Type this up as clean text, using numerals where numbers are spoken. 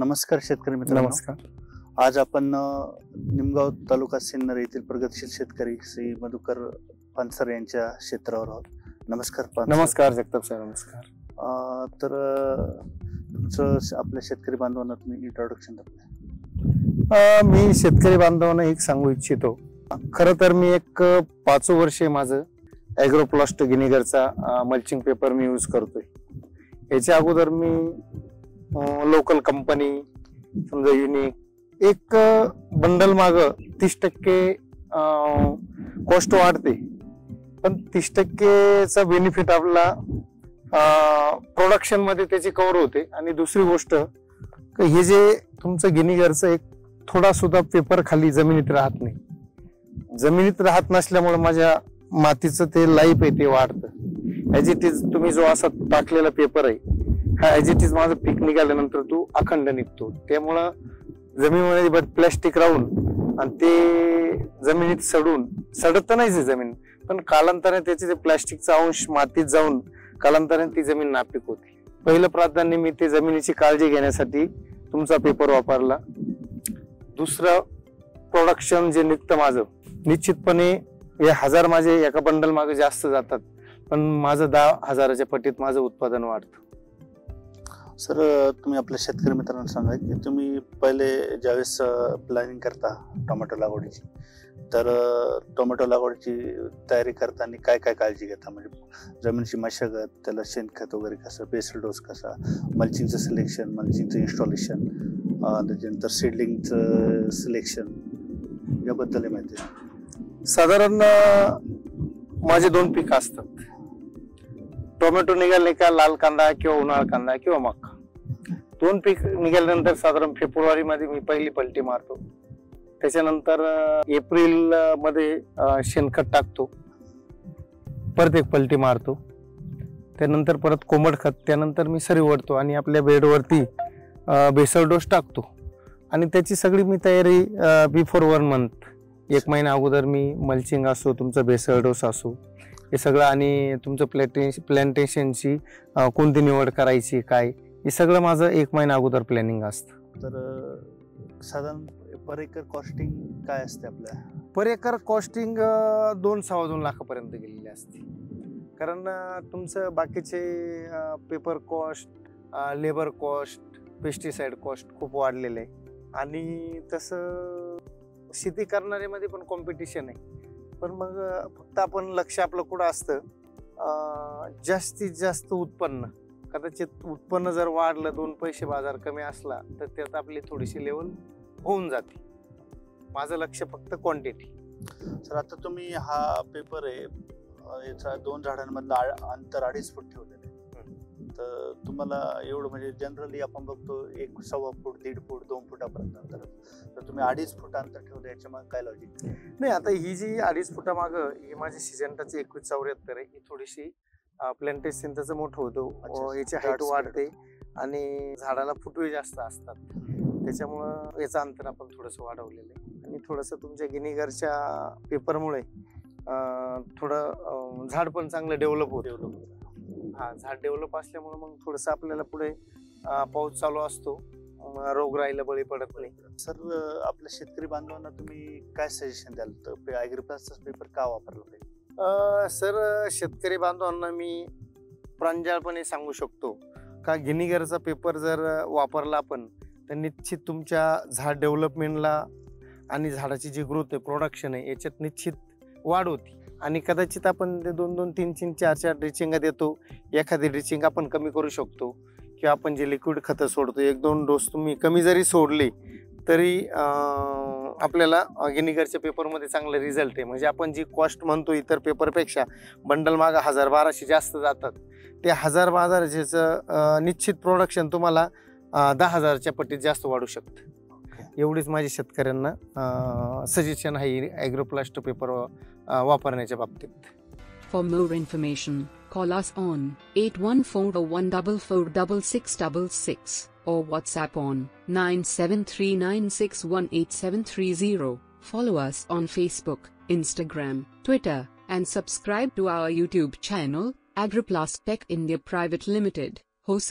नमस्कार शेतकरी मित्रांनो. नमस्कार. आज आपण निमगाव तालुका सिन्नर येथील प्रगतशील शेतकरी श्री मधुकर पानसर यांच्या क्षेत्रावर आहोत. नमस्कार पानसर. नमस्कार जगताप सर. नमस्कार. तर तुमचं आपल्या शेतकरी बांधवांना तुम्ही इंट्रोडक्शन द्या. मी शेतकरी बांधवांना एक सांगू इच्छितो. खरं तर मी एक 5 वर्षे माझं ॲग्रोप्लास्ट गिनीगरचा मल्चिंग पेपर मी यूज करतोय. याच्या अगोदर मी लोकल कंपनी समजा युनिक एक बंडल माग 30% कॉस्ट वाढते, पण 30%चा बेनिफिट आपला प्रोडक्शन मध्ये त्याची कव्हर होते. आणि दुसरी गोष्ट हे जे तुमचं गिनीगरचं एक थोडा सुद्धा पेपर खाली जमिनीत राहत नाही. जमिनीत राहत नसल्यामुळे माझ्या मातीचं ते लाईफ आहे ते वाढतं. ॲज इट इज तुम्ही जो असा टाकलेला पेपर आहे हा ॲज इट इज माझं पीक निघाल्यानंतर तो अखंड निघतो. त्यामुळं जमिनीमध्ये प्लॅस्टिक राहून आणि ते जमिनीत सडत तर नाहीच जमीन, पण कालांतराने त्याचे ते प्लॅस्टिकचा अंश मातीत जाऊन कालांतराने ती जमीन नापीक होती. पहिलं प्राधान्य मी ते जमिनीची काळजी घेण्यासाठी तुमचा पेपर वापरला. दुसरं प्रोडक्शन जे निघतं माझं निश्चितपणे हे 1000 माझे एका बंडल मागे जास्त जातात, पण माझं 10,000च्या पटीत माझं उत्पादन वाढतं. सर तुम्ही आपल्या शेतकरी मित्रांना सांगा की तुम्ही पहिले ज्यावेळेस प्लॅनिंग करता टोमॅटो लागवडीची, तर टोमॅटो लागवडीची तयारी करताना काय काय काळजी घेता? म्हणजे जमिनीची मशागत, त्याला शेणखत वगैरे कसं, बेसल डोस कसा, मल्चिंगचं सिलेक्शन, मल्चिंगचं इन्स्टॉलेशन, त्याच्यानंतर सीडलिंगचं सिलेक्शन, याबद्दल माहिती आहे? साधारण माझे 2 पीक असतात. टोमॅटो निघाले का लाल कांदा किंवा उन्हाळा कांदा किंवा मका. 2 पीक निघाल्यानंतर साधारण फेब्रुवारी मध्ये मी पहिली पलटी मारतो. त्याच्यानंतर एप्रिल मध्ये शेणखत टाकतो, परत एक पलटी मारतो. त्यानंतर परत कोंबड खत, त्यानंतर मी सरी ओढतो आणि आपल्या बेडवरती बेसल डोस टाकतो. आणि त्याची सगळी मी तयारी बिफोर 1 मंथ 1 महिना अगोदर मी मल्चिंग असो, तुमचं बेसल डोस असो, हे सगळं, आणि तुमचं प्लॅन्टेशनची कोणती निवड करायची काय, हे सगळं माझं 1 महिना अगोदर प्लॅनिंग असतं. तर साधारण पर एकर कॉस्टिंग काय असते आपल्या? पर एकर कॉस्टिंग 2-2.25 लाखापर्यंत गेलेली असते. कारण तुमचं बाकीचे paper cost, labour cost, pesticide cost खूप वाढलेलं आहे. आणि तसं शेती करणाऱ्यामध्ये पण कॉम्पिटिशन आहे. पण मग फक्त आपण लक्ष आपलं कुठं असतं, जास्तीत जास्त उत्पन्न. कदाचित उत्पन्न जर वाढलं, 2 पैसे बाजार कमी असला तर त्यात आपली थोडीशी लेवल होऊन जाते. माझं लक्ष फक्त क्वांटिटी. सर आता तुम्ही हा पेपर आहे, याचा 2 झाडांमधलं अंतर 2.5 फूट ठेवलेलं आहे. तर तुम्हाला एवढं, म्हणजे जनरली आपण बघतो 1.25 फूट, 1.5 फूट, 2 फुटापर्यंत अंतर, तर तुम्ही 2.5 फूट अंतर ठेवलं, याच्या मागे काय लॉजिक? नाही, आता ही जी 2.5 फुटा मागं ही माझी सिजंटाची 2174 आहे. ही थोडीशी प्लॅन्टेशन त्याचं मोठं होतं, याची हाईट वाढते आणि झाडाला फुटवे जास्त असतात. त्याच्यामुळं याचं अंतर आपण थोडंसं वाढवलेलं आहे. आणि थोडंसं तुमच्या गिनीगरच्या पेपरमुळे थोडं झाड पण चांगलं डेव्हलप होतं. हा, झाड डेव्हलप असल्यामुळे मग थोडंसं आपल्याला पुढे पाऊस चालू असतो, रोगराईला बळी पडत नाही. सर आपल्या शेतकरी बांधवांना तुम्ही काय सजेशन द्याल? तर ॲग्रोप्लास्टचा पेपर का वापरला पाहिजे? सर शेतकरी बांधवांना मी प्रांजळपणे सांगू शकतो का गिनीगरचा पेपर जर वापरला आपण तर निश्चित तुमच्या झाड डेव्हलपमेंटला आणि झाडाची जी ग्रोथ आहे, प्रोडक्शन आहे, याच्यात निश्चित वाढ होती. आणि कदाचित आपण 2-2, 3-3, 4-4 ड्रिचिंग देतो, एखादी ड्रिचिंग आपण कमी करू शकतो. किंवा आपण जे लिक्विड खतं सोडतो 1-2 डोस तुम्ही कमी जरी सोडले तरी आपल्याला गिनीगरच्या पेपरमध्ये चांगला रिझल्ट आहे. म्हणजे आपण जी कॉस्ट म्हणतो इतर पेपरपेक्षा बंडल मागं 1000-1200 जास्त जातात, ते 1000-1200चं निश्चित प्रोडक्शन तुम्हाला 10,000च्या पटीत जास्त वाढू शकतं. एवढीच माझी शेतकऱ्यांना सजेशन आहे ॲग्रोप्लास्ट पेपर वापरण्याच्या बाबतीत. For more information, call us on 8140144666 or WhatsApp on 9739618730. Follow us on Facebook, Instagram, Twitter, and subscribe to our YouTube channel, Agroplast Tech India Private Limited. Hosu